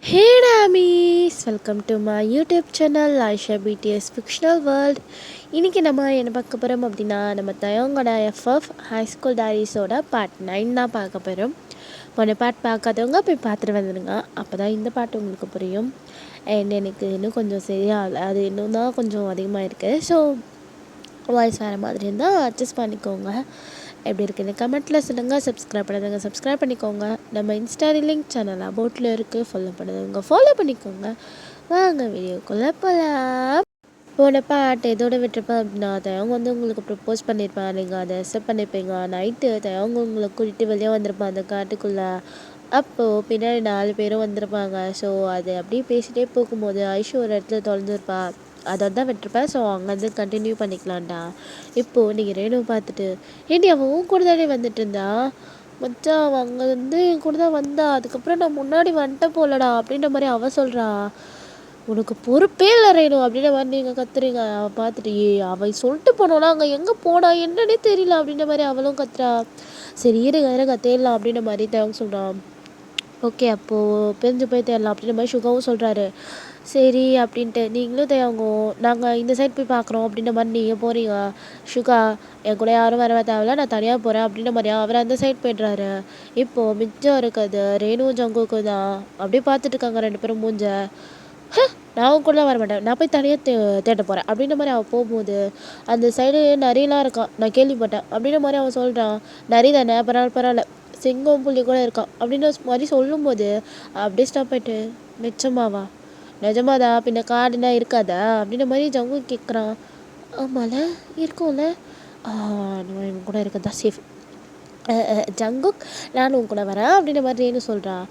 Hey Namis! Welcome to my YouTube channel Aisha BTS Fictional World. இன்றைக்கி நம்ம என்ன பார்க்க போகிறோம் அப்படின்னா நம்ம தயங்கோட எஃப்எஃப் ஹை ஸ்கூல் டைரிஸோட பார்ட் 9 தான் பார்க்க போகிறோம். போன பார்ட் பார்க்காதவங்க போய் பார்த்துட்டு வந்துடுங்க, அப்போ தான் இந்த பாட்டு உங்களுக்கு புரியும். அண்ட் எனக்கு இன்னும் கொஞ்சம் சரியாகல, அது இன்னும் தான் கொஞ்சம் அதிகமாக இருக்குது. ஸோ வாய்ஸ் வேறு மாதிரி இருந்தால் அட்ஜஸ்ட் பண்ணிக்கோங்க. எப்படி இருக்குன்னு கமெண்ட்டில் சொல்லுங்கள். சப்ஸ்கிரைப் பண்ணாதவங்க சப்ஸ்கிரைப் பண்ணிக்கோங்க. நம்ம இன்ஸ்டா லிங்க் சேனல் அபவுட்டில் இருக்குது, ஃபாலோ பண்ணாதவங்க ஃபாலோ பண்ணிக்கோங்க. வாங்க வீடியோக்குள்ளே போகலாம். போன பாட்டு எதோட விட்டுருப்பேன் அப்படின்னா, அவங்க வந்து உங்களுக்கு ப்ரப்போஸ் பண்ணியிருப்பேன், நீங்கள் அதை அக்செப்ட் பண்ணியிருப்பீங்க. நைட்டு அவங்க உங்களை கூட்டிகிட்டு வெளியே வந்திருப்பான் அந்த காட்டுக்குள்ளே. அப்போது பின்னாடி 4 பேரும் வந்திருப்பாங்க. ஸோ அது அப்படியே பேசிகிட்டே போகும்போது ஐஷு ஒரு இடத்துல தொலைஞ்சிருப்பாள். அதோட தான் விட்டுருப்பேன். ஸோ அங்கேருந்து கண்டினியூ பண்ணிக்கலாம்டா. இப்போது நீங்கள் ரேணுவை பார்த்துட்டு, ஏண்டி அவன் உன் கூட தானே வந்துட்டு இருந்தா மச்சான், அவன் அங்கே வந்து என் கூட தான் வந்தா, அதுக்கப்புறம் நான் முன்னாடி வந்துட்டேன் போலடா அப்படின்ற மாதிரி அவள் சொல்கிறா. உனக்கு பொறுப்பே இல்லை ரேணு அப்படின்ற மாதிரி நீங்கள் கத்துறீங்க. அவள் பார்த்துட்டு, அவள் சொல்லிட்டு போனோன்னா அங்கே எங்கே போனா என்னன்னே தெரியல அப்படின்ற மாதிரி அவளும் கத்துறா. சரி இருங்க தேடலாம் அப்படின்ற மாதிரி தேவங்க சொல்கிறான். ஓகே அப்போது பிரிஞ்சு போய் தேடலாம் அப்படின்ற மாதிரி சுகாவும் சொல்கிறாரு. சரி அப்படின்ட்டு நீங்களும் தேவங்கோ நாங்கள் இந்த சைட் போய் பார்க்குறோம் அப்படின்ற மாதிரி நீங்கள் போகிறீங்க. சுகா என் கூட யாரும் வர தேவையில்ல, நான் தனியாக போகிறேன் அப்படின்ற மாதிரியா அவர் அந்த சைட் போய்ட்றாரு. இப்போது மிச்சம் இருக்குது ரேணுவும் ஜங்குக்கும் தான். அப்படியே பார்த்துட்டு இருக்காங்க 2 பேரும் மூஞ்ச. நான் கூட வர மாட்டேன், நான் போய் தனியாக தேட போகிறேன் அப்படின்ற மாதிரி அவள் போகும்போது அந்த சைடு நரியெலாம் இருக்கான், நான் கேள்விப்பட்டேன் அப்படின்ற மாதிரி அவன் சொல்கிறான். நரி தானே, பரவாயில்ல சிங்கம் புள்ளி கூட இருக்கான் அப்படின்ற மாதிரி சொல்லும்போது அப்படியே ஸ்டாப் ஆகிட்டு, நிச்சயமாவா? நிஜமாதா? பின்ன காடுனா இருக்காதா அப்படின்ற மாதிரி ஜங்கு கேட்குறான். ஆமால இருக்கும்ல, இவன் கூட இருக்கதா சேஃப். ஜங்குக் நானும் உன் கூட வரேன் அப்படின்ற மாதிரி ரேணு சொல்கிறான்.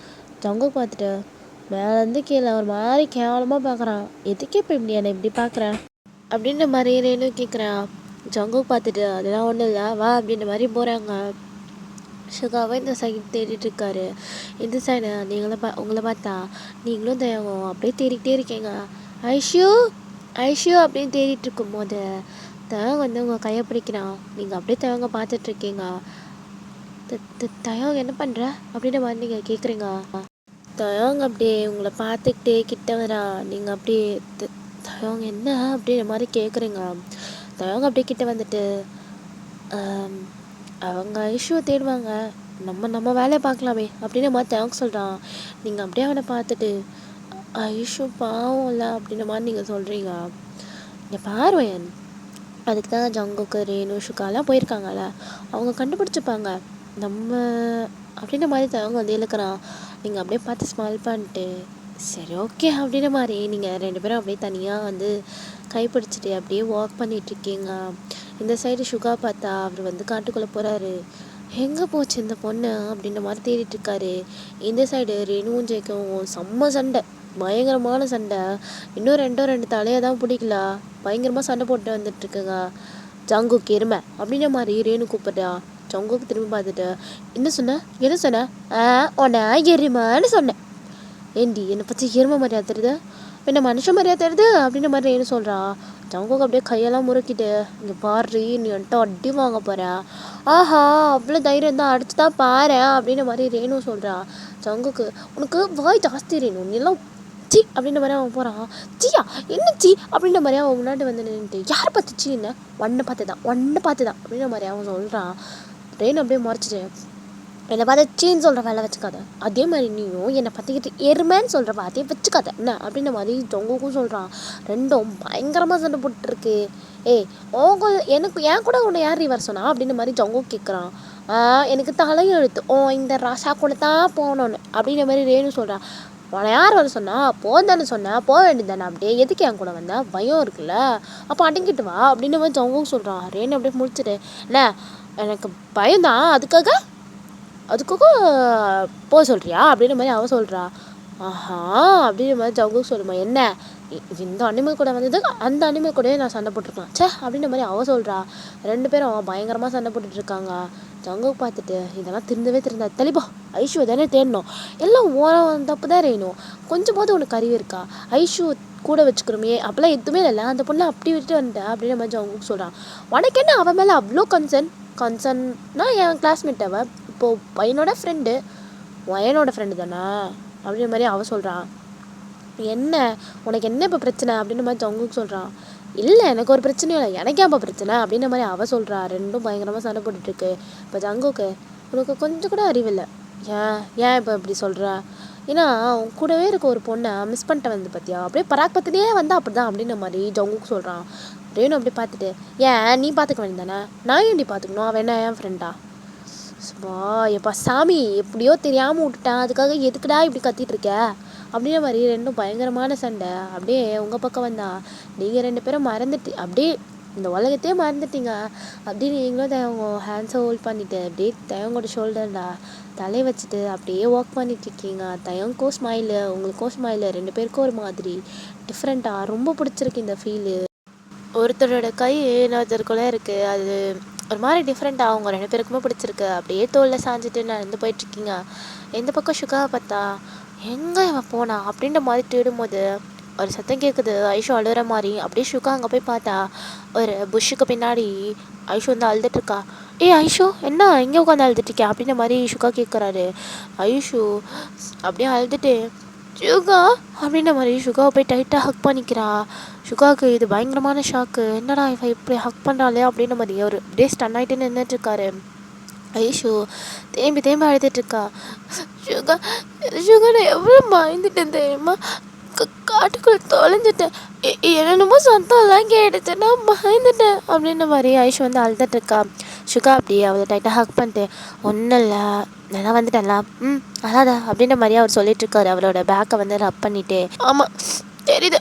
ஜங்குக் பார்த்துட்டு மேலேருந்து கீழே ஒரு மாதிரி கேவலமாக பார்க்குறான். எதுக்கே இப்போ இப்படி என்னை இப்படி பார்க்குறேன் அப்படின்ற மாதிரி ரேணு கேட்குறான். ஜங்குக் பார்த்துட்டு அதெல்லாம் ஒன்றும் இல்லை வா அப்படின்ற மாதிரி போகிறாங்க. சுகாவை இந்த சைடு தேடிட்டுருக்காரு. இந்த சைடு உங்களை பார்த்தா நீங்களும் தயங்கும் அப்படியே தேடிக்கிட்டே இருக்கீங்க. ஐஷு ஐஷு அப்படின்னு தேடிட்டு இருக்கும்போது தயங்க வந்து உங்கள் கையை பிடிக்கிறான். நீங்கள் அப்படியே தயங்க பார்த்துட்ருக்கீங்க. தயங்க என்ன பண்ணுற அப்படின்ற மாதிரி நீங்கள் கேட்குறீங்க. தயங்க அப்படியே உங்களை பார்த்துக்கிட்டே கிட்ட வரா. நீங்கள் அப்படியே தயங்க என்ன அப்படின்ற மாதிரி கேட்குறீங்க. தயங்க அப்படியே கிட்ட வந்துட்டு அவங்க ஐஷுவை தேடுவாங்க, நம்ம வேலையை பார்க்கலாமே அப்படின்ற மாதிரி தேங்க்ஸ் சொல்கிறான். நீங்கள் அப்படியே அவனை பார்த்துட்டு ஐஷு பாவம் இல்லை அப்படின்ற மாதிரி நீங்கள் சொல்கிறீங்க. இங்கே பார்வையன் அதுக்கு தான் ஜங்குக்கு ரேணு சுகாலாம் போயிருக்காங்கல்ல, அவங்க கண்டுபிடிச்சிப்பாங்க நம்ம அப்படின்ற மாதிரி தவங்க வந்து இழுக்கிறான். நீங்கள் அப்படியே பார்த்து ஸ்மைல் பண்ணிட்டு சரி ஓகே அப்படின்ற மாதிரி நீங்கள் 2 பேரும் அப்படியே தனியாக வந்து கைப்பிடிச்சிட்டு அப்படியே வாக் பண்ணிகிட்ருக்கீங்க. இந்த சைடு சுகா பார்த்தா அவர் வந்து காட்டுக்குள்ளே போகிறாரு. எங்கே போச்சு இந்த பொண்ணு அப்படின்ற மாதிரி தேடிட்டுருக்காரு. இந்த சைடு ரேணுவும் ஜெயிக்கவும் செம்ம சண்டை, பயங்கரமான சண்டை. இன்னும் 2 தலையை தான் பிடிக்கல, பயங்கரமாக சண்டை போட்டு வந்துட்டுருக்குங்க. ஜங்குக்கு எருமை அப்படின்ற மாதிரி ரேணு கூப்பிட்டா. ஜங்குக்கு திரும்பி பார்த்துட்டு என்ன சொன்ன உன்னை எருமைன்னு சொன்னேன். ஏண்டி என்னை பற்றி எருமை மாதிரியா தெரியுது, என்ன மனுஷன் மாதிரியா தெரியுது அப்படின்ற மாதிரி ரேணு சொல்கிறா. ஜங்குக்கு அப்படியே கையெல்லாம் முறுக்கிட்டு இங்கே பாரு நீ வந்துட்டு அடி வாங்க போகிற, ஆஹா அவ்வளோ தைரியம் தான் அடிச்சு தான் பாரு அப்படின்ற மாதிரி ரேணு சொல்கிறா. ஜங்குக்கு உனக்கு வாய் ஜாஸ்தி ரேணு, நீ எல்லாம் சி அப்படின்ற மாதிரி அவன் போகிறான். சியா என்ன சி அப்படின்ற மாதிரி அவன் முன்னாடி வந்து நின்றுட்டு யாரை பார்த்து சி என்ன ஒன்றை பார்த்து தான் அப்படின்ற மாதிரி அவன் சொல்கிறான். ரேணு அப்படியே முறைச்சிட்டு என்னை பார்த்து சீன்னு சொல்கிற வேலை வச்சுக்காத, அதே மாதிரி நீயும் என்னை பார்த்துக்கிட்டு எருமைன்னு சொல்கிற வார்த்தையை வச்சுக்காத என்ன அப்படின்ற மாதிரி ஜங்குக்கும் சொல்கிறான். ரெண்டும் பயங்கரமாக சண்டை போட்டுருக்கு. எனக்கு ஏன் கூட உன்னை யார் வர சொன்னா அப்படின்ற மாதிரி ஜங்கு கேட்குறான். எனக்கு தலையெழுத்து இந்த ராசா கூட தான் போகணுன்னு அப்படின்ற மாதிரி ரேணு சொல்கிறான். உன்னை யார் வர சொன்னா? போந்தானே சொன்னேன், போக வேண்டியது தானே, அப்படியே எதுக்கு என் கூட வந்தேன், பயம் இருக்குல்ல, அப்போ அடங்கிட்டு வா அப்படின்ற மாதிரி ஜங்கும் சொல்கிறான். ரேணு அப்படியே முடிச்சுட்டு என்ன எனக்கு பயம்தான் அதுக்காக போக சொல்கிறியா அப்படின்ற மாதிரி அவள் சொல்கிறா. ஆஹா அப்படின்ற மாதிரி ஜங்கு சொல்லுமா, என்ன இந்த அனிமல் கூட வந்தது அந்த அனிமல் கூடயே நான் சண்டை போட்டிருக்கலாம் சே அப்படின்ற மாதிரி அவள் சொல்கிறா. 2 பேரும் பயங்கரமாக சண்டை போட்டுட்ருக்காங்க. ஜங்கு பார்த்துட்டு இதெல்லாம் திருந்தா தெளிப்பா, ஐஷுவை தானே தேடணும், எல்லாம் ஓரம் தப்பு தான் ரேணும், கொஞ்சம் போது உனக்கு அறிவு இருக்கா, ஐஷு கூட வச்சுக்கிறோமே அப்போல்லாம் எதுவுமே இல்லை, அந்த பொண்ணை அப்படி விட்டுட்டு வந்துட்டேன் அப்படின்ற மாதிரி ஜங்குக்கு சொல்கிறான். உனக்கு என்ன அவன் மேலே அவ்வளோ கன்சர்ன்னா என் கிளாஸ்மேட் அவள், இப்போது பையனோட ஃப்ரெண்டு தானே அப்படின்ற மாதிரி அவள் சொல்கிறான். என்ன உனக்கு என்ன இப்போ பிரச்சனை அப்படின்ற மாதிரி ஜங்குக்கு சொல்கிறான். இல்லை எனக்கு ஒரு பிரச்சனையும் இல்லை, எனக்கே அப்போ பிரச்சனை அப்படின்ற மாதிரி அவள் சொல்கிறா. ரெண்டும் பயங்கரமாக சண்டை போட்டுட்ருக்கு. இப்போ ஜங்குக்கு உனக்கு கொஞ்சம் கூட அறிவில்லை, ஏன் ஏன் இப்போ இப்படி சொல்கிற? ஏன்னா உன் கூடவே இருக்க ஒரு பொண்ணை மிஸ் பண்ணிட்டு வந்து பார்த்தியா, அப்படியே பராக் பத்தினியே வந்தா அப்படி தான் அப்படின்ற மாதிரி ஜங்குக்கு சொல்கிறான். ரேணு அப்படி பார்த்துட்டு, ஏன் நீ பார்த்துக்க வேண்டியதானே, நான் ஏன்டி பார்த்துக்கணும், அவன் என்ன என் ஃப்ரெண்டா? சும்மா எப்பா சாமி எப்படியோ தெரியாமல் விட்டுட்டேன், அதுக்காக எதுக்குடா இப்படி கத்திட்டு இருக்க அப்படின்ற மாதிரி ரெண்டும் பயங்கரமான சண்டை. அப்படியே உங்கள் பக்கம் வந்தா நீங்கள் 2 பேரும் மறந்துட்டு அப்படியே இந்த உலகத்தையே மறந்துட்டீங்க அப்படின்னு நீங்களும் அவங்க ஹேண்ட்ஸை ஹோல்ட் பண்ணிவிட்டு அப்படியே தயங்கோட ஷோல்டர்டா தலையை வச்சுட்டு அப்படியே வாக் பண்ணிட்டுருக்கீங்க. தயங்கோ ஸ்மைலு உங்களுக்கோ ஸ்மைலு, 2 பேருக்கும் ஒரு மாதிரி டிஃப்ரெண்ட்டாக ரொம்ப பிடிச்சிருக்கு இந்த ஃபீலு. ஒருத்தரோட கை இன்னொருத்தருக்குள்ளே இருக்குது, அது ஒரு மாதிரி டிஃப்ரெண்ட்டாக அவங்க 2 பேருக்குமே பிடிச்சிருக்கு. அப்படியே தோளில் சாஞ்சிட்டு நடந்து போயிட்டுருக்கீங்க. எந்த பக்கம் சுகாவை பார்த்தா எங்கே இவன் போனா அப்படின்ற மாதிரி தேடும்போது ஒரு சத்தம் கேட்குது, ஐஷு அழுகிற மாதிரி. அப்படியே சுகா அங்கே போய் பார்த்தா ஒரு புஷ்ஷுக்கு பின்னாடி ஐஷு வந்து அழுதுட்டுருக்கா. ஐஷு என்ன இங்கே உட்காந்து அழுதுட்டுருக்கேன் அப்படின்ற மாதிரி சுகா கேட்குறாரு. ஐஷு அப்படியே அழுதுட்டு சுகா அப்படின்ற மாதிரி சுகாவை போய் டைட்டாக ஹக் பண்ணிக்கிறா. சுகாவுக்கு இது பயங்கரமான ஷாக்கு, என்னடா இவன் இப்படி ஹக் பண்ணுறாளே அப்படின்ற மாதிரி அவர் அப்படியே ஸ்டன் ஆகிட்டு நின்றுட்டுருக்காரு. ஐஷு தேம்பி அழுதுட்டுருக்கா. சுகா சுகா நான் எவ்வளோ பயந்துட்டேன் தெரியுமா, காட்டுக்குள்ளே தொலைஞ்சிட்டேன், என்னென்னமோ சத்தம்லாம் கேட்டுச்சு, நான் பயந்துட்டேன் அப்படின்ற மாதிரி ஐஷு வந்து அழுதுட்டுருக்கா. சுகா அப்படியே அவளை டைட்டாக ஹக் பண்ணிட்டு, ஒன்றும் இல்லை நல்லா வந்துட்டேன்ல, அதாதா அப்படின்ற மாதிரி அவர் சொல்லிட்டுருக்காரு. அவரோட பேக்கை வந்து ரப் பண்ணிவிட்டு, ஆமாம் தெரியுது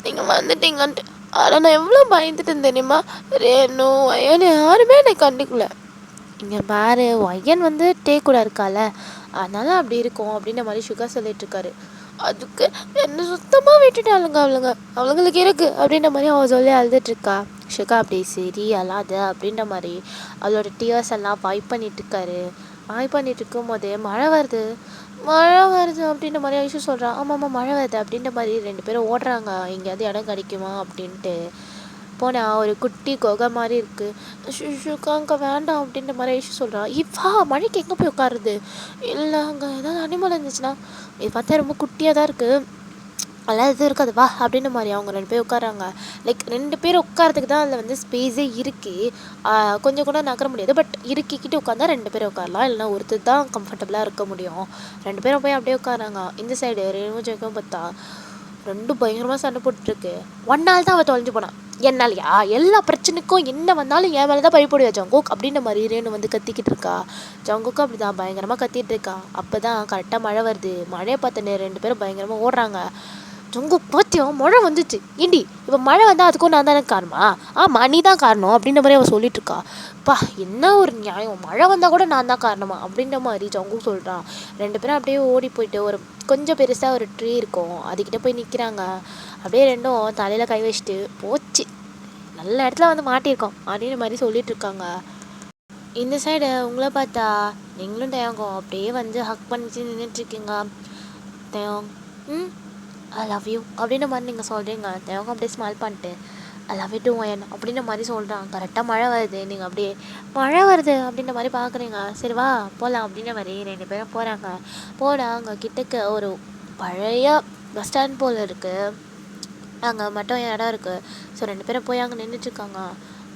நீங்கள் வந்துட்டீங்கன்ட்டு, ஆனால் நான் எவ்வளோ பயந்துட்டேன் தெரியுமா, ரேணு ஐயன் யாருமே என்னை கண்டுக்கல, இங்கே பாரு ஒய்யன் வந்து டே கூட இருக்கால அதனால அப்படி இருக்கும் அப்படின்ற மாதிரி சுகா சொல்லிட்டுருக்காரு. அதுக்கு என்ன சுத்தமாக விட்டுட்டாளுங்க அவளுங்களுக்கு இருக்கு அப்படின்ற மாதிரி அவள் சொல்லி அழுதுட்டுருக்கா. சுகா அப்படி சரி அழாத அப்படின்ற மாதிரி அவளோட டியர்ஸ் எல்லாம் வைப் பண்ணிட்டுருக்காரு. வைப் பண்ணிட்டு இருக்கும் போதே மழை வருது அப்படின்ற மாதிரி ஐஷு சொல்கிறான். ஆமாம்மா மழை வருது அப்படின்ற மாதிரி 2 பேரும் ஓடுறாங்க, எங்கேயாவது இடம் கிடைக்குமா அப்படின்ட்டு. போனால் ஒரு குட்டி குகை மாதிரி இருக்குது. சுகா அங்கே வேண்டாம் அப்படின்ற மாதிரி ஐஷு சொல்கிறான். இவ்வா மழைக்கு எங்கே போய் உட்காருது, இல்லை அங்கே ஏதாவது அனிமல் இருந்துச்சுன்னா, இது பார்த்தா ரொம்ப குட்டியாக தான் இருக்குது, அதெல்லாம் எதுவும் இருக்காது வா அப்படின்ற மாதிரி அவங்க 2 பேர் உட்காராங்க. லைக் 2 பேர் உட்காரத்துக்கு தான் அதில் வந்து ஸ்பேஸே இருக்குது, கொஞ்சம் கூட நகர முடியாது, பட் இருக்கிக்கிட்டு உட்காந்தா 2 பேரும் உட்காரலாம், இல்லைனா ஒருத்தர் தான் கம்ஃபர்டபுளாக இருக்க முடியும். 2 பேரும் போய் அப்படியே உட்காராங்க. இந்த சைடு ரேணு ஜெகம் பார்த்தா ரெண்டும் பயங்கரமாக சண்டை போட்டுருக்கு. 1 நாள் தான் அவள் தொலைஞ்சு போனான், என்னாலையா எல்லா பிரச்சனைக்கும் என்ன வந்தாலும் என் மேலே தான் பழிப்போடுவா ஜங்குக் அப்படின்ற மாதிரி ரேணு வந்து கத்திக்கிட்டு இருக்கா. ஜங்குக்கும் அப்படி தான் பயங்கரமாக கத்திட்டு இருக்கா. அப்போ தான் கரெக்டாக மழை வருது. மழையை பார்த்து 2 பேரும் பயங்கரமாக ஓடுறாங்க. ஜங்குக் பார்த்தியும் மழை வந்துச்சு, ஏண்டி இப்போ மழை வந்தால் அதுக்கும் நான் தானே காரணமா, ஆமாம் நீ தான் காரணம் அப்படின்ற மாதிரி அவள் சொல்லிட்டுருக்கா. பா என்ன ஒரு நியாயம், மழை வந்தால் கூட நான் தான் காரணமா அப்படின்ற மாதிரி ஜங்குக் சொல்கிறான். 2 பேரும் அப்படியே ஓடி போயிட்டு ஒரு கொஞ்சம் பெருசாக ஒரு ட்ரீ இருக்கும், அதுக்கிட்ட போய் நிற்கிறாங்க. அப்படியே ரெண்டும் தலையில் கை வச்சுட்டு போச்சு நல்ல இடத்துல வந்து மாட்டியிருக்கோம் அப்படின்ற மாதிரி சொல்லிட்டுருக்காங்க. இந்த சைடு உங்களை பார்த்தா நீங்களும் தயங்கும் அப்படியே வந்து ஹக் பண்ணிட்டு நின்றுட்டுருக்கீங்க. தயங் ஐ லவ் யூ அப்படின்ற மாதிரி நீங்கள் சொல்கிறீங்க. தயங்கம் அப்படியே ஸ்மைல் பண்ணிட்டு ஐ லவ் யூ டூ ஒயன் அப்படின்ற மாதிரி சொல்கிறான். கரெக்டாக மழை வருது, நீங்கள் அப்படியே மழை வருது அப்படின்ற மாதிரி பார்க்குறீங்க. சரி வா போகலாம் அப்படின்ற மாதிரி 2 பேரும் போகிறாங்க. அங்கே கிட்டக்க ஒரு பழைய பஸ் ஸ்டாண்ட் போல் இருக்குது, அங்கே மட்டும் இடம் இருக்குது. ஸோ 2 பேரும் போய் அங்கே நின்றுட்டுருக்காங்க.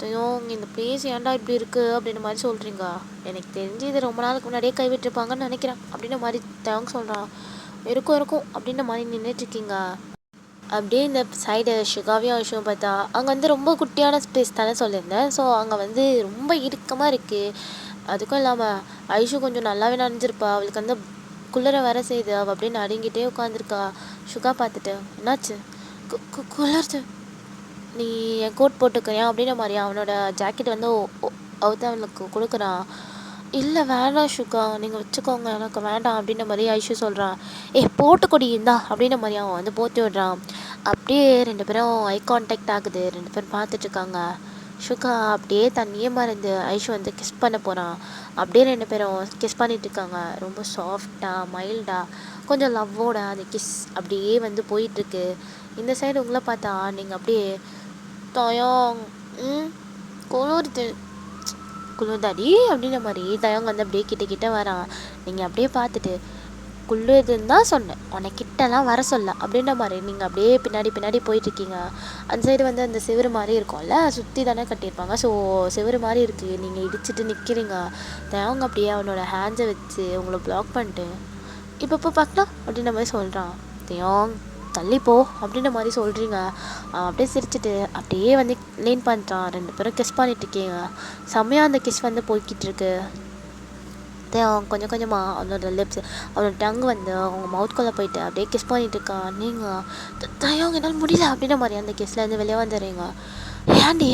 தயங்க இந்த பிளேஸ் ஏன்டா இப்படி இருக்குது அப்படின்ற மாதிரி சொல்கிறீங்க. எனக்கு தெரிஞ்சு இது ரொம்ப நாளுக்கு முன்னாடியே கைவிட்டுருப்பாங்கன்னு நினைக்கிறேன் அப்படின்ற மாதிரி தயங்க சொல்கிறான். இருக்கும் அப்படின்ற மாதிரி நின்றுட்டுருக்கீங்க. அப்படியே இந்த சைடு சுகாவையும் ஐஷுவும் பார்த்தா அங்கே வந்து ரொம்ப குட்டியான ஸ்பேஸ் தானே சொல்லியிருந்தேன். ஸோ அங்கே வந்து ரொம்ப இறுக்கமாக இருக்குது. அதுக்கும் இல்லாமல் ஐஷு கொஞ்சம் நல்லாவே நனைஞ்சிருப்பா, அவளுக்கு வந்து குளிர வர செய்யுது, அவள் அப்படியே நடுங்கிட்டே உட்காந்துருக்கா. சுகா பார்த்துட்டு என்னாச்சு, குளிர்து, நீ என் கோட் போட்டுக்கிறியா அப்படின்ற மாதிரி அவனோட ஜாக்கெட் வந்து அவுத்து அவனுக்கு கொடுக்குறான். இல்லை வேண்டாம் சுகா நீங்கள் வச்சுக்கோங்க எனக்கு வேண்டாம் அப்படின்ற மாதிரி ஐஷு சொல்கிறான். போட்டுக்கொடி இருந்தா அப்படின்ற மாதிரி அவன் வந்து போத்தி விடுறான். அப்படியே 2 பேரும் ஐ கான்டாக்ட் ஆகுது. 2 பேரும் பார்த்துட்ருக்காங்க. சுகா அப்படியே தண்ணியே மறந்து ஐஷு வந்து கிஸ் பண்ண போகிறான். அப்படியே 2 பேரும் கிஸ் பண்ணிகிட்ருக்காங்க. ரொம்ப சாஃப்டாக மைல்டாக கொஞ்சம் லவ்வோட அந்த கிஸ் அப்படியே வந்து போயிட்டுருக்கு. இந்த சைடு உங்களை பார்த்தா நீங்கள் அப்படியே தயாங் குளிர்தாடி அப்படின்ற மாதிரி தயாங் வந்து அப்படியே கிட்ட வரான். நீங்கள் அப்படியே பார்த்துட்டு குள்ளுதுன்னு தான் சொன்னேன், உன்னை கிட்டலாம் வர சொல்ல அப்படின்ற மாதிரி. நீங்கள் அப்படியே பின்னாடி பின்னாடி போயிட்டுருக்கீங்க. அந்த சைடு வந்து அந்த செவுரு மாதிரி இருக்கும்ல, சுற்றி தானே கட்டியிருப்பாங்க. ஸோ செவுரு மாதிரி இருக்குது, நீங்கள் இடிச்சிட்டு நிற்கிறீங்க. தேவங்க அப்படியே அவனோட ஹேண்ட்ஸை வச்சு உங்களை பிளாக் பண்ணிட்டு இப்போ பார்க்கலாம் அப்படின்ற மாதிரி சொல்கிறான். தேவங் தள்ளிப்போ அப்படின்ற மாதிரி சொல்கிறீங்க. அவன் அப்படியே சிரிச்சிட்டு அப்படியே வந்து லீன் பண்ணுறான். 2 பேரும் கிஸ் பண்ணிட்டு இருக்கீங்க. செம்மையாக அந்த கிஸ் வந்து போய்கிட்டு இருக்கு. அவன் கொஞ்சம் கொஞ்சமாக அவனோட லிப்ஸ், அவனோட டங்கு வந்து அவங்க மவுத்குள்ளே போயிட்டு அப்படியே கிஸ் பண்ணிட்டு இருக்கான். நீங்கள் தயவங்க என்னால் முடியல அப்படின்ற மாதிரி அந்த கிஸ்லேருந்து வெளியே வந்துடுறீங்க. ஏன்டி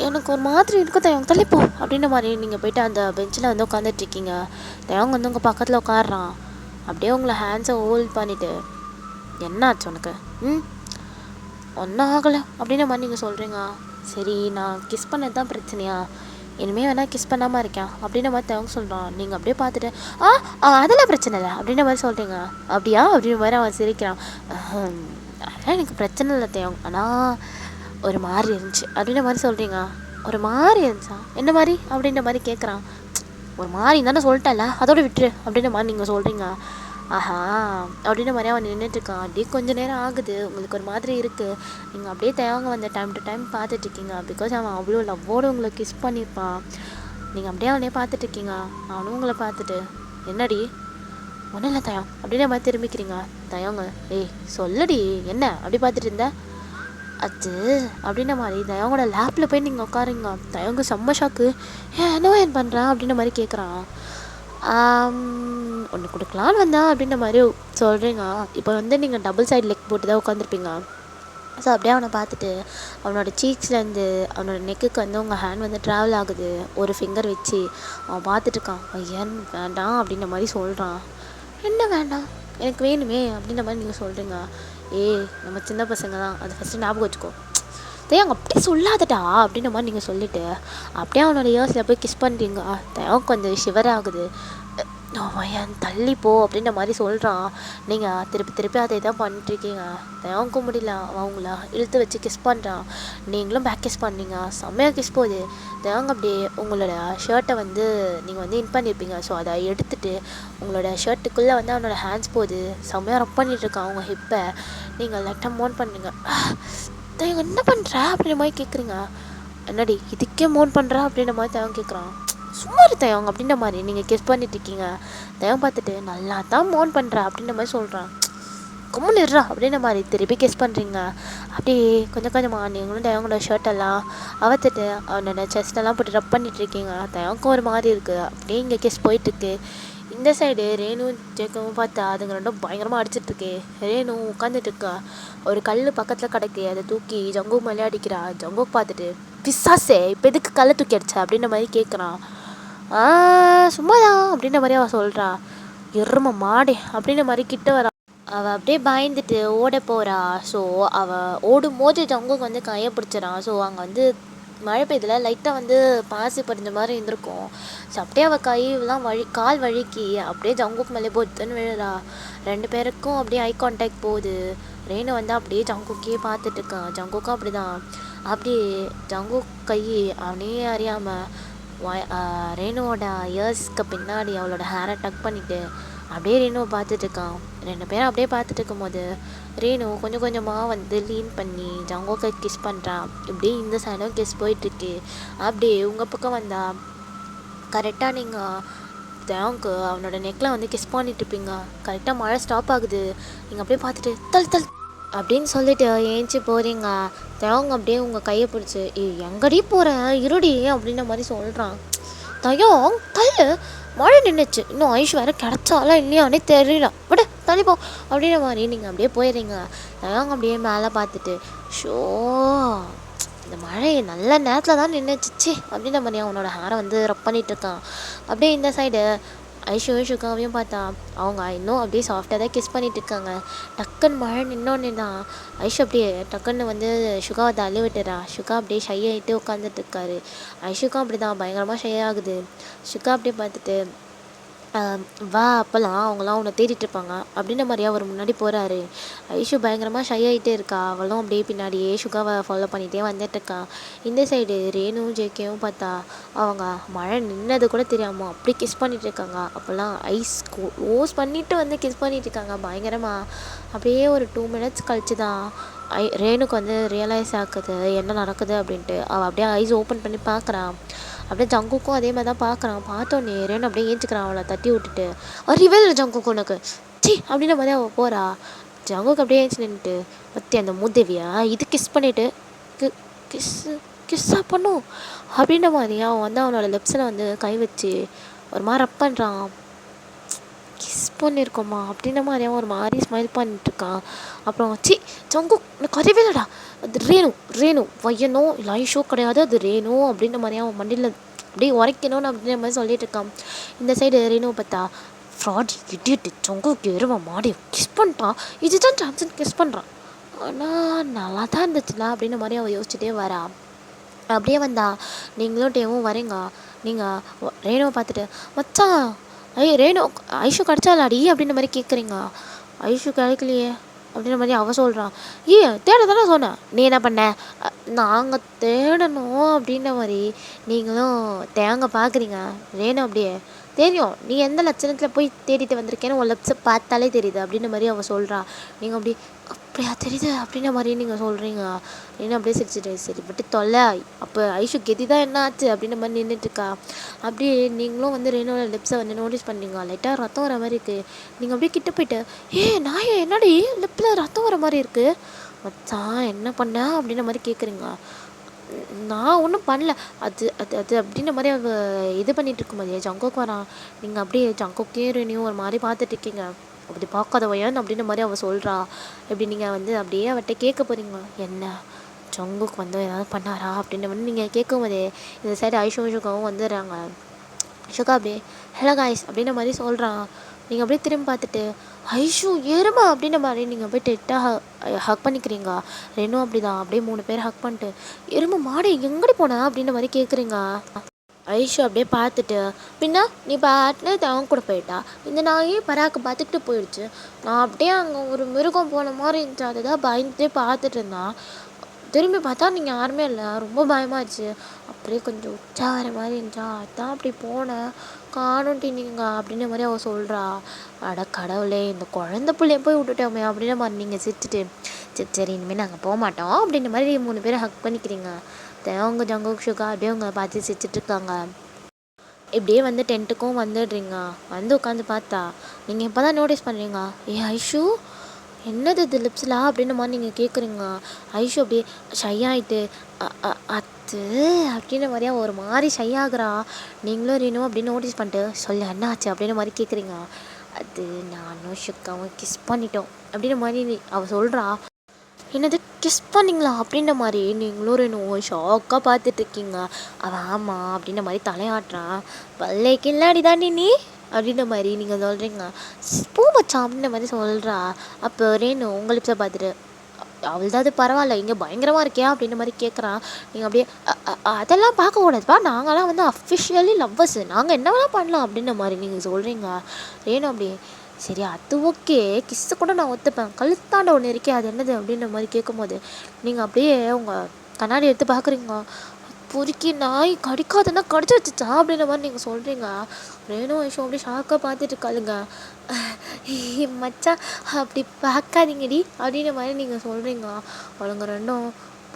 எனக்கு ஒரு மாதிரி இருக்கும் தயவங்க தள்ளிப்போ அப்படின்ற மாதிரி நீங்கள் போயிட்டு அந்த பெஞ்சில் வந்து உட்காந்துட்ருக்கீங்க. தயவங்க வந்து உங்கள் பக்கத்தில் உட்காடுறான். அப்படியே உங்களை ஹேண்ட்ஸை ஹோல்ட் பண்ணிவிட்டு என்ன ஆச்சு உனக்கு? ஒன்றும் ஆகலை அப்படின்ற மாதிரி நீங்கள் சொல்கிறீங்க. சரி நான் கிஸ் பண்ணது தான் பிரச்சனையா, இனிமேல் வேணால் கிஸ் பண்ணாமல் இருக்கேன் அப்படின்ற மாதிரி தேவங்க சொல்கிறான். நீங்கள் அப்படியே பார்த்துட்டு அதெல்லாம் பிரச்சனை இல்லை அப்படின்ற மாதிரி சொல்கிறீங்க. அப்படியா அப்படின்ற மாதிரி அவன் சிரிக்கிறான். அதெல்லாம் எனக்கு பிரச்சனை இல்லை தேவங்க, ஆனால் ஒரு மாதிரி இருந்துச்சு அப்படின்ற மாதிரி சொல்கிறீங்க. ஒரு மாதிரி இருந்துச்சா, என்ன மாதிரி அப்படின்ற மாதிரி கேட்குறான். ஒரு மாதிரி தானே சொல்லிட்டேன்ல, அதோட விட்டுரு அப்படின்ற மாதிரி நீங்கள் சொல்கிறீங்க. ஆஹா அப்படின்ற மாதிரி அவன் நின்றுட்டுருக்கான். அப்படியே கொஞ்சம் நேரம் ஆகுது, உங்களுக்கு ஒரு மாதிரி இருக்குது. நீங்கள் அப்படியே தேவங்க வந்து டைம் டு டைம் பார்த்துட்ருக்கீங்க. பிகாஸ் அவன் அவ்வளோ லவ்வோடு உங்களை கிஸ் பண்ணியிருப்பான். நீங்கள் அப்படியே அவனே பார்த்துட்ருக்கீங்க. அவனும் உங்களை பார்த்துட்டு என்னடி ஒன்றும் இல்லை தயம் அப்படின்ற மாதிரி திரும்பிக்கிறீங்க. தயவங்க சொல்லடி என்ன அப்படி பார்த்துட்டு இருந்த அது அப்படின்ற மாதிரி தயவங்களோட லேப்பில் போய் நீங்கள் உட்காருங்க. தயவங்க செம்ம ஷாக்கு. என்னவோ ஏன் பண்ணுறான் அப்படின்ற மாதிரி கேட்குறான். ஒன்று கொடுக்கலான்னு வந்தேன் அப்படின்ற மாதிரி சொல்கிறீங்க. இப்போ வந்து நீங்கள் டபுள் சைடு லெக் போட்டு தான் உட்காந்துருப்பீங்க. ஸோ அப்படியே அவனை பார்த்துட்டு அவனோட சீக்ஸ்லேருந்து அவனோட நெக்குக்கு வந்து உங்கள் ஹேண்ட் வந்து ட்ராவல் ஆகுது. ஒரு ஃபிங்கர் வச்சு அவன் பார்த்துட்ருக்கான். ஏன் வேண்டாம் அப்படின்ற மாதிரி சொல்கிறான். என்ன வேண்டாம், எனக்கு வேணுமே அப்படின்ற மாதிரி நீங்கள் சொல்கிறீங்க. நம்ம சின்ன பசங்க தான், அதை ஃபஸ்ட்டு ஞாபகம் வச்சுக்கோ. தேவங்க அப்படி சொல்லாதடா அப்படின்ற மாதிரி நீங்கள் சொல்லிவிட்டு அப்படியே அவனோட இயர்ஸில் போய் கிஸ் பண்ணுறீங்க. தேவங்க கொஞ்சம் ஷிவர் ஆகுது. ஏன் தள்ளிப்போ அப்படின்ற மாதிரி சொல்கிறான். நீங்கள் திருப்பி திருப்பி அதை தான் பண்ணிட்டுருக்கீங்க. தேவங்க முடியல, அவங்கள இழுத்து வச்சு கிஸ் பண்ணுறான். நீங்களும் பேக் கிஸ் பண்ணீங்க. செம்மையாக கிஸ் போகுது. தேவங்க அப்படியே உங்களோட ஷர்ட்டை வந்து நீங்கள் வந்து இன் பண்ணியிருப்பீங்க. ஸோ அதை எடுத்துகிட்டு உங்களோட ஷர்ட்டுக்குள்ளே வந்து அவனோட ஹேண்ட்ஸ் போகுது. செம்மையாக ரப் பண்ணிகிட்ருக்கான் அவங்க ஹிப்பை. நீங்கள் லைட்டாக மோன் பண்ணுங்க. தேவங்க என்ன பண்ணுற அப்படின்ற மாதிரி கேட்குறீங்க. என்னடி இதுக்கே மோன் பண்ணுறா அப்படின்ற மாதிரி தேவங்க கேட்குறான். சும்மா இரு தயவங்க அப்படின்ற மாதிரி நீங்கள் கிஸ் பண்ணிட்டுருக்கீங்க. தயவங்க பார்த்துட்டு நல்லா தான் மோன் பண்ணுறா அப்படின்ற மாதிரி சொல்கிறான். கம்முன்னு இருறா அப்படின்ற மாதிரி திருப்பி கிஸ் பண்ணுறீங்க. அப்படியே கொஞ்சம் கொஞ்சமாக நீங்களும் தயவங்களோட ஷர்ட்டெல்லாம் அவத்துட்டு அவனோட செஸ்டெல்லாம் போட்டு ரப் பண்ணிட்டுருக்கீங்க. தயவங்க ஒரு மாதிரி இருக்குது. அப்படியே இங்கே கிஸ் போயிட்டுருக்கு. இந்த சைடு ரேணு ஜெயக்கவும் பார்த்தா அதுங்க ரெண்டும் பயங்கரமாக அடிச்சிட்ருக்கு. ரேணு உட்காந்துட்டுருக்கா. ஒரு கல் பக்கத்தில் கிடக்கு, அதை தூக்கி ஜங்கு மேலே அடிக்கிறா. ஜங்கு பார்த்துட்டு பிசாசே இப்போ எதுக்கு கல்லை தூக்கி அடிச்சா அப்படின்ற மாதிரி கேட்குறான். சும்மாதான் அப்படின்ற மாதிரி அவள் சொல்கிறா. எரும மாடே அப்படின்ற மாதிரி கிட்ட வரா. அவள் அப்படியே பயந்துட்டு ஓட போகிறா. ஸோ அவள் ஓடும்போது ஜங்குக்கு வந்து கையை பிடிச்சிடான். ஸோ அங்கே வந்து மழை பெய்யதில் லைட்டாக வந்து பாசி படிஞ்ச மாதிரி இருந்திருக்கும். ஸோ அப்படியே அவள் கையெல்லாம் கால் வழுக்கி அப்படியே ஜங்குக்கு மேலே போச்சுன்னு விழுறா. 2 பேருக்கும் அப்படியே ஐ கான்டாக்ட் போகுது. ரேணு வந்து அப்படியே ஜங்குக்கே பார்த்துட்ருக்கான். ஜங்குக்கும் அப்படி தான். அப்படியே ஜங்கு கை அவனே அறியாமல் ரேணுவோட இயர்ஸ்க்கு பின்னாடி அவளோட ஹேரை டக் பண்ணிவிட்டு அப்படியே ரேணுவை பார்த்துட்ருக்கான். 2 பேரும் அப்படியே பார்த்துட்டு இருக்கும்போது ரேணு கொஞ்சம் கொஞ்சமாக வந்து லீன் பண்ணி ஜங்கோக்கை கிஸ் பண்ணுறான். இப்படியே இந்த சைடும் கிஸ் போயிட்டுருக்கு. அப்படியே உங்கள் பக்கம் வந்தால் கரெக்டாக நீங்கள் தேவங்க்கு அவனோட நெக்கில் வந்து கிஸ் பண்ணிட்டுருப்பீங்க. கரெக்டாக மழை ஸ்டாப் ஆகுது. நீங்கள் அப்படியே பார்த்துட்டு தள் அப்படின்னு சொல்லிட்டு ஏஞ்சி போகிறீங்க. தேவங்க அப்படியே உங்கள் கையை பிடிச்சி எங்கடி போகிறேன் இருடி அப்படின்ற மாதிரி சொல்கிறான். தயம் தள்ளு, மழை நின்றுச்சு, இன்னும் ஐஷ் வேறு கிடச்சாலாம் இல்லையானே தெரியல, விட தள்ளிப்போம் அப்படின்ற மாதிரி நீங்கள் அப்படியே போயிடுறீங்க. தயங்க அப்படியே மேலே பார்த்துட்டு ஷோ இந்த மழை நல்ல நேரத்தில் தான் நின்றுச்சிச்சு அப்படின்ற மாதிரி அவனோட ஹேரை வந்து ரப் பண்ணிகிட்ருக்கான். அப்படியே இந்த சைடு ஐஷுவும் சுகாவையும் பார்த்தா அவங்க இன்னும் அப்படியே சாஃப்டாக தான் கிஸ் பண்ணிகிட்டு இருக்காங்க. டக்குன்னு மழை நின்னோடனே தான் ஐஷு அப்படியே டக்குன்னு வந்து சுகாவை தள்ளி விட்டுறா. சுகா அப்படியே ஷை ஆகிட்டு உட்காந்துட்டு இருக்காரு. ஐஷுக்கும் அப்படி தான் பயங்கரமாக ஷை ஆகுது. சுகா அப்படியே பார்த்துட்டு வா அப்போல்லாம் அவங்களாம் உன்னை தேடிட்டு இருப்பாங்க அப்படின்ற மாதிரியே அவர் முன்னாடி போகிறாரு. ஐஷு பயங்கரமாக ஷை ஆகிட்டே இருக்கா. அவளும் அப்படியே பின்னாடியே ஷுகாவை ஃபாலோ பண்ணிகிட்டே வந்துட்டு இருக்கா. இந்த சைடு ரேணுவும் ஜேகேவும் பார்த்தா அவங்க மழை நின்னது கூட தெரியாமல் அப்படி கிஸ் பண்ணிட்டு இருக்காங்க. அப்போல்லாம் ஐஸ் க்ளோஸ் பண்ணிட்டு வந்து கிஸ் பண்ணிட்டு இருக்காங்க பயங்கரமாக. அப்படியே ஒரு 2 மினிட்ஸ் கழிச்சு தான் ரேணுக்கு வந்து ரியலைஸ் ஆகுது என்ன நடக்குது அப்படின்ட்டு. அவள் அப்படியே ஐஸ் ஓப்பன் பண்ணி பார்க்குறான். அப்படியே ஜங்குக்கும் அதே மாதிரி தான் பார்க்குறான். பார்த்தோன்னே ரேணு அப்படியே ஏஞ்சிக்கிறான் அவளை தட்டி விட்டுட்டு. அறிவே இல்லை ஜங்குக்கு உனக்கு சி அப்படின்ற மாதிரி அவள் போகிறா. ஜங்குக்கு அப்படியே ஏஞ்சி நின்றுட்டு பற்றி அந்த மூதேவியா இது கிஸ் பண்ணிவிட்டு கிஸ்ஸு கிஸ்ஸாக பண்ணும் அப்படின்ற மாதிரி அவன் வந்து அவனோட லெப்ஸில் வந்து கை வச்சு ஒரு மாதிரி ரப் பண்ணுறான். கிஸ் பண்ணியிருக்கோமா அப்படின்ற மாதிரி அவன் ஒரு மாதிரி ஸ்மைல் பண்ணிட்டுருக்கான். அப்புறம் சி ஜங்கு எனக்கு அறிவே இல்லைடா அது ரேணு வையனோ இல்லை ஐஷோ கிடையாது அது ரேணு அப்படின்ற மாதிரி அவன் மண்டியில் அப்படியே உரைக்கணும்னு அப்படின்ற மாதிரி சொல்லிட்டு இருக்கான். இந்த சைடு ரேணுவை பார்த்தா ஃப்ராட் இடியட்டு ஜங்குக்கு எருவ மாடி கிஸ் பண்ணிட்டான் இதுதான் சான்சன் கிஸ் பண்ணுறான். ஆனால் நல்லா தான் இருந்துச்சுல அப்படின்ற மாதிரி அவன் யோசிச்சுட்டே வரா. அப்படியே வந்தா நீங்களும் டேவும் வரீங்க. நீங்கள் ரேணுவை பார்த்துட்டு மச்சான் ரேணு ஐஷு கிடச்சாலாடி அப்படின்ற மாதிரி கேட்குறீங்க. ஐஷு கிடைக்கலையே அப்படின்ற மாதிரி அவள் சொல்கிறான். தேட தானே சொன்னேன் நீ என்ன பண்ண நாங்கள் தேடணும் அப்படின்ற மாதிரி நீங்களும் தேங்க பார்க்குறீங்க. ரேணு அப்படியே தெரியும் நீ எந்த லட்சணத்தில் போய் தேடிட்டு வந்திருக்கேன்னு உன் லெப்ஸை பார்த்தாலே தெரியுது அப்படின்ற மாதிரி அவள் சொல்கிறா. நீங்கள் அப்படி அப்படியா தெரியுது அப்படின்ற மாதிரி நீங்கள் சொல்கிறீங்க. ரேணு அப்படியே சிரிச்சிட்டு சரி விட்டு தொல்லை அப்போ ஐஷு கெதி தான் என்ன ஆச்சு அப்படின்ற மாதிரி நின்றுட்டுருக்கா. அப்படியே நீங்களும் வந்து ரேணுவோட லிப்ஸை வந்து நோட்டீஸ் பண்ணுறீங்க. லைட்டாக ரத்தம் வர மாதிரி இருக்குது. நீங்கள் அப்படியே கிட்ட போயிட்டு நாயே என்னடி லிப்பில் ரத்தம் வர மாதிரி இருக்குது மச்சான் என்ன பண்ண அப்படின்ற மாதிரி கேட்குறீங்க. நான் ஒன்றும் பண்ணல அது அது அது அப்படின்ற மாதிரி அவள் இது பண்ணிகிட்டு இருக்கும் போதே ஜங்கோக்கு வரான். நீங்கள் அப்படியே ஜங்கோக்கே ரேணியும் ஒரு மாதிரி பார்த்துட்டு இருக்கீங்க. அப்படி பார்க்காத வயன் அப்படின்ற மாதிரி அவள் சொல்கிறா. இப்படி நீங்கள் வந்து அப்படியே அவர்கிட்ட கேட்க போகிறீங்க என்ன ஜங்குக்கு வந்து ஏதாவது பண்ணாரா அப்படின்ற மாதிரி நீங்கள் கேட்கும் போதே இந்த சைடு ஐஷோ ஷுகாவும் வந்துடுறாங்க. ஷுகா அப்படியே ஹலோ காய்ஸ் அப்படின்ற மாதிரி சொல்கிறான். நீங்கள் அப்படியே திரும்பி பார்த்துட்டு ஐஷு ஏறுமா அப்படின்ற மாதிரி நீங்கள் போய் டெட்டாக ஹக் பண்ணிக்கிறீங்க. ரெண்டும் அப்படி தான் அப்படியே 3 பேர் ஹக் பண்ணிட்டு எருமை மாடு எங்கடி போன அப்படின்ற மாதிரி கேட்குறீங்க. ஐஷு அப்படியே பார்த்துட்டு பின்னா நீ பாட்டுன்னு அவங்க கூட போயிட்டா இந்த நாயே பராக்கு பார்த்துட்டு போயிடுச்சு. நான் அப்படியே அங்கே ஒரு மிருகம் போன மாதிரி இருந்துச்சு அதுதான் பயந்துட்டே பார்த்துட்டு இருந்தான். திரும்பி பார்த்தா நீங்கள் யாருமே இல்லை ரொம்ப பயமாகிடுச்சு. அப்படியே கொஞ்சம் உச்சா வர மாதிரி இருந்துச்சா அதான் அப்படி போனேன் காணுன்ட்டி நீங்கள் அப்படின்ற மாதிரி அவள் சொல்கிறா. அட கடவுளே இந்த குழந்த பிள்ளைய போய் விட்டுட்டோமே அப்படின்ற மாதிரி நீங்கள் சிரிச்சுட்டு சரி சரி இனிமேல் நாங்கள் போக மாட்டோம் அப்படின்ற மாதிரி 3 பேரை ஹக் பண்ணிக்கிறீங்க. அவங்க ஜங்குக் ஷுகா அப்படியே உங்களை பார்த்து சிரிச்சிட்ருக்காங்க. இப்படியே வந்து டென்ட்டுக்கும் வந்துடுறீங்க. வந்து உட்காந்து பார்த்தா நீங்கள் இப்போ தான் நோட்டீஸ் பண்ணுறீங்க ஐஷு என்னது இது லிப்ஸ்லா அப்படின்ற மாதிரி நீங்கள் கேட்குறீங்க. ஐஷு அப்படியே ஷை ஆகிட்டு அது அப்படின்ற மாதிரியா ஒரு மாதிரி ஷை ஆகுறா. நீங்களும் ரீனும் அப்படின்னு நோட்டீஸ் பண்ணிட்டு சொல்ல என்ன ஆச்சு அப்படின்ற மாதிரி கேட்குறீங்க. அது நானும் ஷுக்காவும் கிஸ் பண்ணிட்டோம் அப்படின்ற மாதிரி அவள் சொல்கிறா. என்னது கிஸ் பண்ணிங்களா அப்படின்ற மாதிரி நீங்களும் ரெண்டும் ஷாக்காக பார்த்துட்ருக்கீங்க. அவன் ஆமாம் அப்படின்ற மாதிரி தலையாட்டுறான். பல்லைக்கு இல்லாடி தாண்டி நீ அப்படின்ற மாதிரி நீங்கள் சொல்கிறீங்க. பூ மச்சான் அப்படின்ற மாதிரி சொல்கிறா. அப்போ ரேணு உங்கள் லிப்ஸை பார்த்துட்டு அவள் தான் அது பரவாயில்ல இங்கே பயங்கரமாக இருக்கியா அப்படின்ற மாதிரி கேட்குறான். நீங்கள் அப்படியே அதெல்லாம் பார்க்கக்கூடாதுப்பா நாங்களாம் வந்து அஃபிஷியலி லவ்வர்ஸு நாங்கள் என்ன வேணால் பண்ணலாம் அப்படின்ற மாதிரி நீங்கள் சொல்கிறீங்க. ரேணு அப்படியே சரி அது ஓகே கிஸ்ஸு கூட நான் ஒத்துப்பேன் கழுத்தாண்ட ஒன்று இருக்கே அது என்னது அப்படின்ற மாதிரி கேட்கும்போது நீங்கள் அப்படியே உங்கள் கண்ணாடி எடுத்து பார்க்குறீங்க. பொறுக்கி நாய் கடிக்காதுன்னா கடிச்சு வச்சுச்சா அப்படின்ற மாதிரி நீங்கள் சொல்கிறீங்க. ரேணு ஐஷோ அப்படியே ஷாக்காக பார்த்துட்டு இருக்காளுங்க. மச்சான் அப்படி பார்க்காதீங்கடி அப்படின்ற மாதிரி நீங்கள் சொல்கிறீங்க. அவளுங்க ரெண்டும்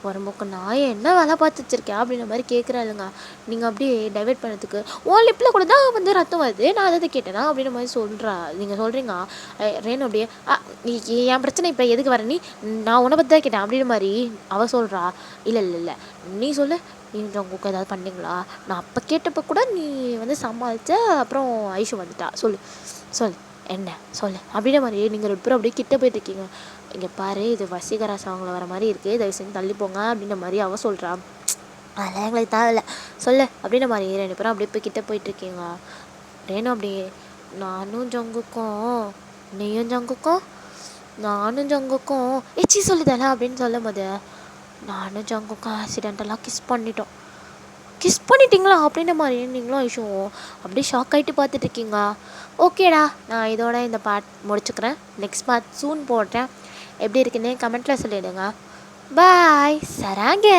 புறம்போக்கு நாயை என்ன வேலை பார்த்து வச்சிருக்கேன் அப்படின்ற மாதிரி கேட்குறாளுங்க. நீங்கள் அப்படியே டைவெர்ட் பண்ணுறதுக்கு உன் லிப்பில் கூட தான் வந்து ரத்தம் வருது நான் அதை கேட்டேனா அப்படின்ற மாதிரி சொல்கிறா. நீங்கள் சொல்கிறீங்க. ரேணு அப்படியே என் பிரச்சனை இப்போ எதுக்கு வர நீ நான் உன்னை பற்றி தான் கேட்டேன் அப்படின்ற மாதிரி அவள் சொல்கிறா. இல்லை இல்லை இல்லை நீ சொல்லு நீங்கள் உங்களுக்கு ஏதாவது பண்ணிங்களா நான் அப்போ கேட்டப்போ கூட நீ வந்து சமாளித்த அப்புறம் ஐஷு வந்துட்டா சொல்லு என்ன சொல்லு அப்படின்ற மாதிரி நீங்கள் 2 பேரும் அப்படியே கிட்ட போயிட்டுருக்கீங்க. இங்கே பாரு இது வசீகரா சாங்கில் வர மாதிரி இருக்குது தயவு செஞ்சு தள்ளிப்போங்க அப்படின்ற மாதிரி அவள் சொல்கிறான். அதெல்லாம் எங்களுக்கு தேவையில்ல சொல்லு அப்படின்ற மாதிரி 2 பேரும் அப்படியே போய் கிட்ட போயிட்டுருக்கீங்க. ரேணு அப்படியே நானும் ஜங்குக்கும் சொல்லுதல அப்படின்னு சொல்லும் போது நானும் ஜங்குக்கும் ஆக்சிடென்டெல்லாம் கிஸ் பண்ணிட்டோம் கிஸ் பண்ணிட்டீங்களா அப்படின்ற மாதிரி நீங்களும் ஐஷோ அப்படியே ஷாக் ஆகிட்டு பார்த்துட்ருக்கீங்க. ஓகேடா, நான் இதோட இந்த பார்ட் முடிச்சுக்கிறேன். நெக்ஸ்ட் பார்ட் சூன் போடுறேன். எப்படி இருக்குன்னு கமெண்ட்டில் சொல்லிவிடுங்க. பாய் சராங்க.